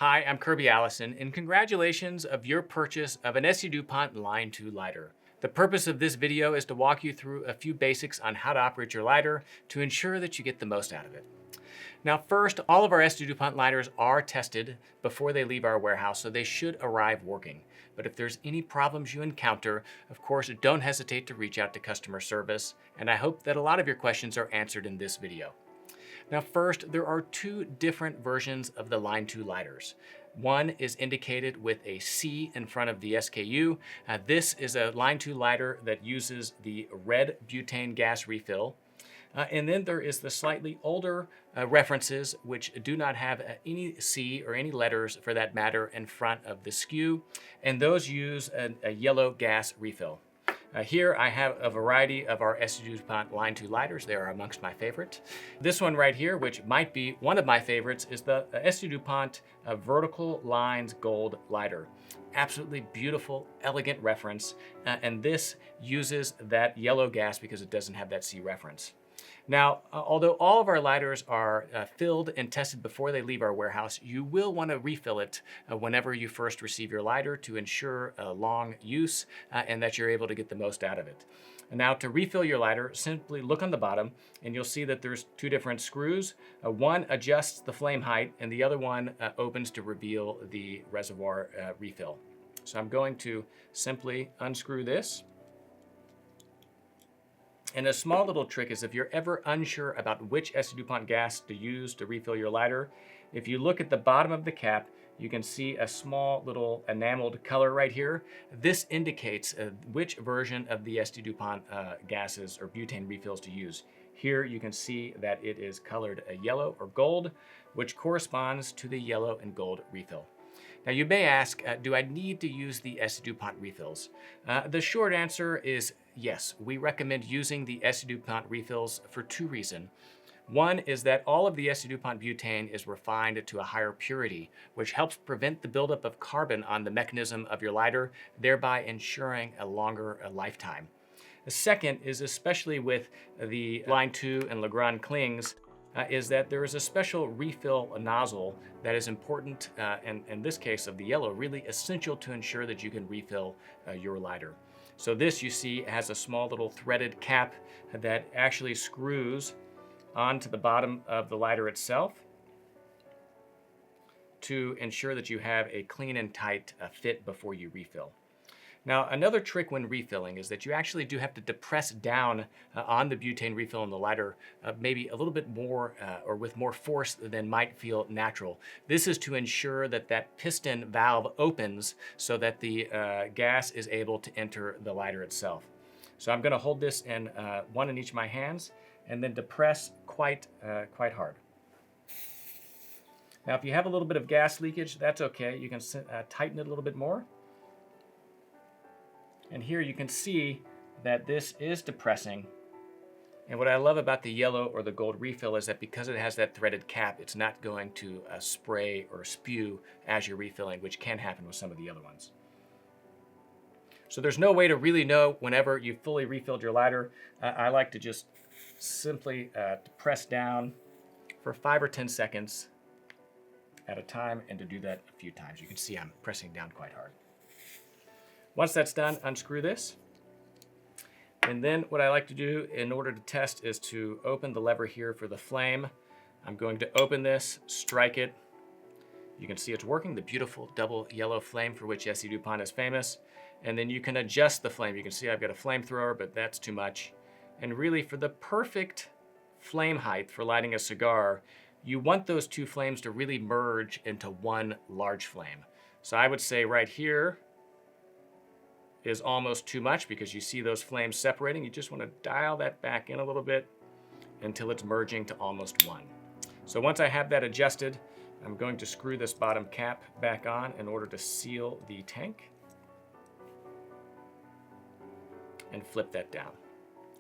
Hi, I'm Kirby Allison, and congratulations of your purchase of an S.t.dupont Line 2 lighter. The purpose of this video is to walk you through a few basics on how to operate your lighter to ensure that you get the most out of it. Now first, all of our S.t.dupont lighters are tested before they leave our warehouse, so they should arrive working. But if there's any problems you encounter, of course, don't hesitate to reach out to customer service, and I hope that a lot of your questions are answered in this video. Now first, there are two different versions of the Line 2 lighters. One is indicated with a C in front of the SKU. This is a Line 2 lighter that uses the red butane gas refill. And then there is the slightly older references which do not have any C or any letters for that matter in front of the SKU, and those use a yellow gas refill. Here I have a variety of our S.t.dupont Line 2 lighters. They are amongst my favorite. This one right here, which might be one of my favorites, is the S.t.dupont Vertical Lines Gold lighter. Absolutely beautiful, elegant reference, and this uses that yellow gas because it doesn't have that C reference. Now, although all of our lighters are filled and tested before they leave our warehouse, you will want to refill it whenever you first receive your lighter to ensure long use and that you're able to get the most out of it. And now to refill your lighter, simply look on the bottom and you'll see that there's two different screws. One adjusts the flame height and the other one opens to reveal the reservoir refill. So I'm going to simply unscrew this. And a small little trick is if you're ever unsure about which S.t.dupont gas to use to refill your lighter, if you look at the bottom of the cap, you can see a small little enameled color right here. This indicates which version of the S.t.dupont gases or butane refills to use. Here you can see that it is colored yellow or gold, which corresponds to the yellow and gold refill. Now you may ask, do I need to use the S.t.dupont refills? The short answer is yes. We recommend using the S.t.dupont refills for two reasons. One is that all of the S.t.dupont butane is refined to a higher purity, which helps prevent the buildup of carbon on the mechanism of your lighter, thereby ensuring a longer lifetime. The second is, especially with the Line 2 and Legrand clings, is that there is a special refill nozzle that is important, and in this case of the yellow, really essential to ensure that you can refill your lighter. So this, you see, has a small little threaded cap that actually screws onto the bottom of the lighter itself to ensure that you have a clean and tight fit before you refill. Now, another trick when refilling is that you actually do have to depress down on the butane refill in the lighter maybe a little bit more or with more force than might feel natural. This is to ensure that that piston valve opens so that the gas is able to enter the lighter itself. So I'm going to hold this in one in each of my hands and then depress quite hard. Now, if you have a little bit of gas leakage, that's okay. You can tighten it a little bit more. And here you can see that this is depressing. And what I love about the yellow or the gold refill is that because it has that threaded cap, it's not going to spray or spew as you're refilling, which can happen with some of the other ones. So there's no way to really know whenever you've fully refilled your lighter. I like to just simply press down for 5 or 10 seconds at a time, and to do that a few times. You can see I'm pressing down quite hard. Once that's done, unscrew this. And then what I like to do in order to test is to open the lever here for the flame. I'm going to open this, strike it. You can see it's working, the beautiful double yellow flame for which S.t.dupont is famous. And then you can adjust the flame. You can see I've got a flamethrower, but that's too much. And really, for the perfect flame height for lighting a cigar, you want those two flames to really merge into one large flame. So I would say right here is almost too much because you see those flames separating. You just want to dial that back in a little bit until it's merging to almost one. So once I have that adjusted, I'm going to screw this bottom cap back on in order to seal the tank and flip that down.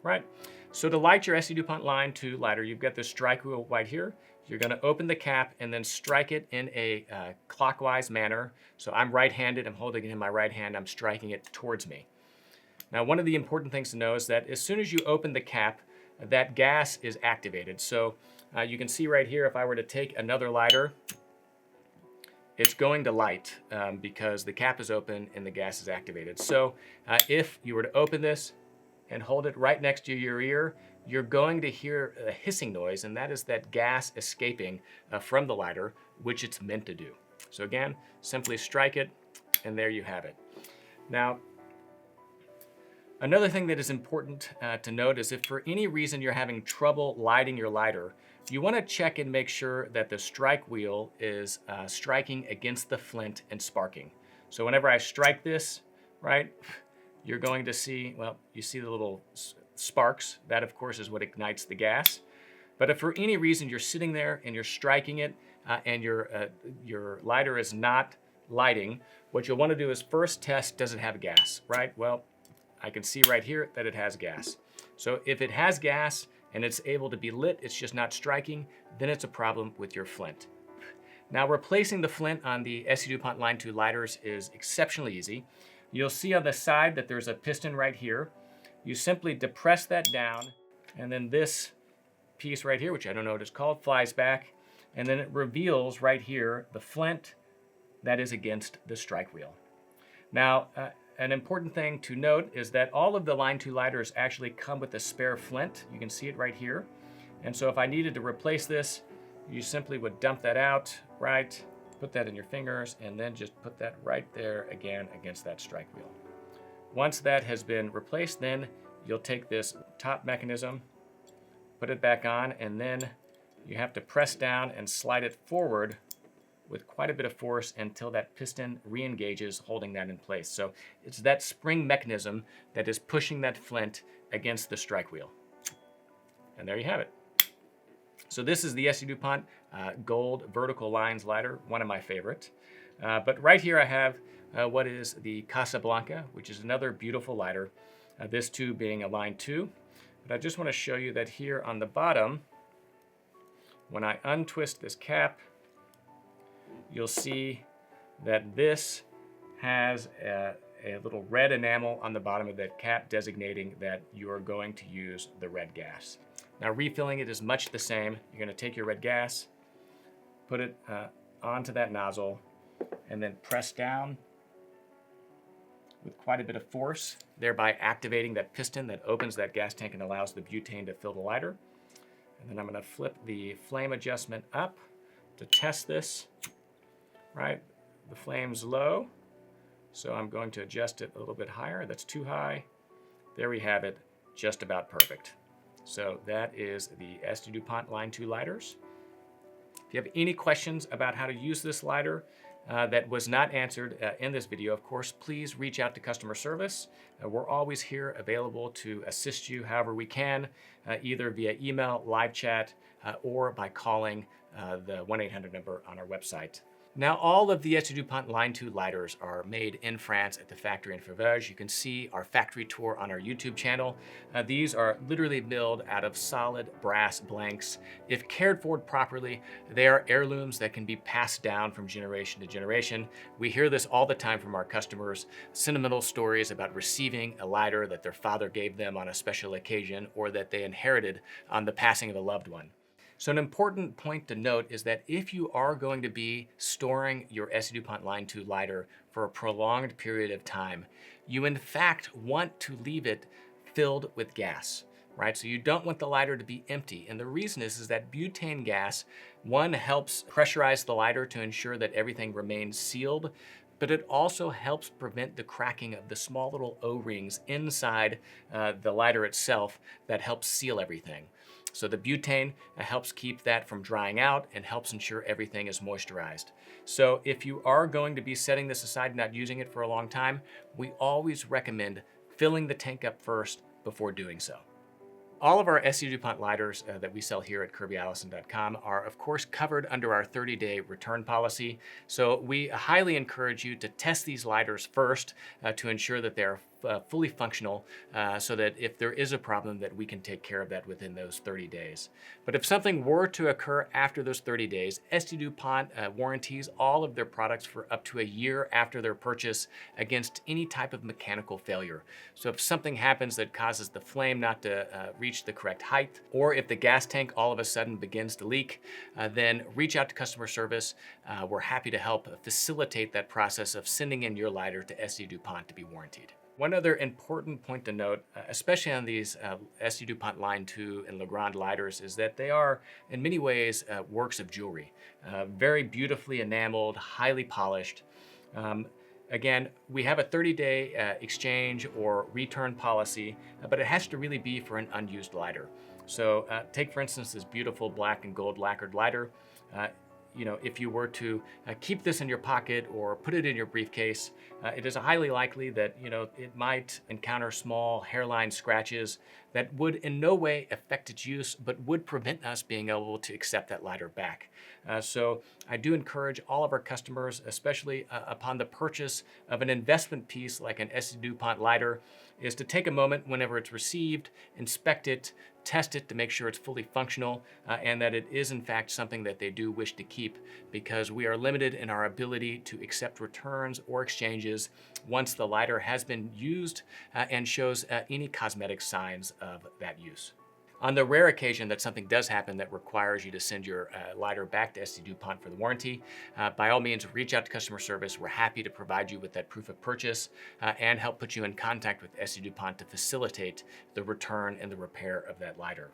Right, so to light your S.t.dupont Line 2 lighter, you've got this strike wheel right here. You're going to open the cap and then strike it in a clockwise manner. So I'm right-handed, I'm holding it in my right hand, I'm striking it towards me. Now, one of the important things to know is that as soon as you open the cap, that gas is activated. So you can see right here, if I were to take another lighter it's going to light because the cap is open and the gas is activated. So if you were to open this and hold it right next to your ear, you're going to hear a hissing noise, and that is that gas escaping from the lighter, which it's meant to do. So again, simply strike it, and there you have it. Now, another thing that is important to note is if for any reason you're having trouble lighting your lighter, you want to check and make sure that the strike wheel is striking against the flint and sparking. So whenever I strike this, right, you're going to see, well, you see the little sparks. That, of course, is what ignites the gas. But if for any reason you're sitting there and you're striking it and your lighter is not lighting, what you'll want to do is first test, does it have gas, right? Well, I can see right here that it has gas. So if it has gas and it's able to be lit, it's just not striking, then it's a problem with your flint. Now, replacing the flint on the S.t.dupont Line 2 lighters is exceptionally easy. You'll see on the side that there's a piston right here. You simply depress that down, and then this piece right here, which I don't know what it's called, flies back, and then it reveals right here the flint that is against the strike wheel. Now, an important thing to note is that all of the Line 2 lighters actually come with a spare flint. You can see it right here. And so if I needed to replace this, you simply would dump that out, right? Put that in your fingers, and then just put that right there again against that strike wheel. Once that has been replaced, then you'll take this top mechanism, put it back on, and then you have to press down and slide it forward with quite a bit of force until that piston re-engages, holding that in place. So it's that spring mechanism that is pushing that flint against the strike wheel. And there you have it. So this is the S.t.dupont Gold Vertical Lines lighter, one of my favorite. But right here I have what is the Casablanca, which is another beautiful lighter, this too being a Line 2. But I just want to show you that here on the bottom, when I untwist this cap, you'll see that this has a little red enamel on the bottom of that cap designating that you are going to use the red gas. Now, refilling it is much the same. You're going to take your red gas, put it onto that nozzle, and then press down with quite a bit of force, thereby activating that piston that opens that gas tank and allows the butane to fill the lighter. And then I'm going to flip the flame adjustment up to test this, right? The flame's low, so I'm going to adjust it a little bit higher. That's too high. There we have it, just about perfect. So that is the S.t.dupont Line 2 lighters. If you have any questions about how to use this lighter that was not answered in this video, of course, please reach out to customer service. We're always here available to assist you however we can, either via email, live chat, or by calling the 1-800 number on our website. Now, all of the S.t.dupont Line 2 lighters are made in France at the factory in Faverges. You can see our factory tour on our YouTube channel. These are literally milled out of solid brass blanks. If cared for properly, they are heirlooms that can be passed down from generation to generation. We hear this all the time from our customers, sentimental stories about receiving a lighter that their father gave them on a special occasion or that they inherited on the passing of a loved one. So an important point to note is that if you are going to be storing your S.t.dupont Line 2 lighter for a prolonged period of time, you in fact want to leave it filled with gas, right? So you don't want the lighter to be empty. And the reason is that butane gas, one, helps pressurize the lighter to ensure that everything remains sealed, but it also helps prevent the cracking of the small little O-rings inside the lighter itself that helps seal everything. So the butane helps keep that from drying out and helps ensure everything is moisturized. So if you are going to be setting this aside and not using it for a long time, we always recommend filling the tank up first before doing so. All of our S.t.dupont lighters that we sell here at KirbyAllison.com are, of course, covered under our 30-day return policy. So we highly encourage you to test these lighters first to ensure that they're fully functional so that if there is a problem that we can take care of that within those 30 days. But if something were to occur after those 30 days, S.t.dupont warranties all of their products for up to a year after their purchase against any type of mechanical failure. So if something happens that causes the flame not to reach the correct height, or if the gas tank all of a sudden begins to leak, then reach out to customer service. We're happy to help facilitate that process of sending in your lighter to S.t.dupont to be warrantied. One other important point to note, especially on these S.t.dupont Line 2 and Legrand lighters, is that they are in many ways works of jewelry. Very beautifully enameled, highly polished. Again, we have a 30-day exchange or return policy, but it has to really be for an unused lighter. So take, for instance, this beautiful black and gold lacquered lighter. If you were to keep this in your pocket or put it in your briefcase, it is highly likely that, it might encounter small hairline scratches that would in no way affect its use, but would prevent us being able to accept that lighter back. So I do encourage all of our customers, especially upon the purchase of an investment piece like an S.t.dupont lighter, is to take a moment whenever it's received, inspect it, test it to make sure it's fully functional and that it is in fact something that they do wish to keep, because we are limited in our ability to accept returns or exchanges once the lighter has been used and shows any cosmetic signs of that use. On the rare occasion that something does happen that requires you to send your lighter back to S.t.dupont for the warranty, by all means, reach out to customer service. We're happy to provide you with that proof of purchase and help put you in contact with S.t.dupont to facilitate the return and the repair of that lighter.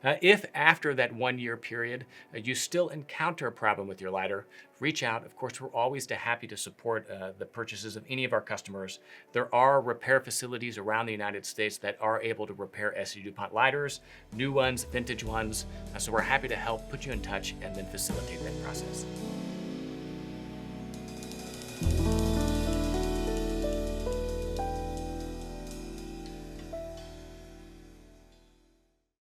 If after that 1 year period you still encounter a problem with your lighter, reach out. Of course, we're always happy to support the purchases of any of our customers. There are repair facilities around the United States that are able to repair S.t.dupont lighters, new ones, vintage ones. So we're happy to help put you in touch and then facilitate that process.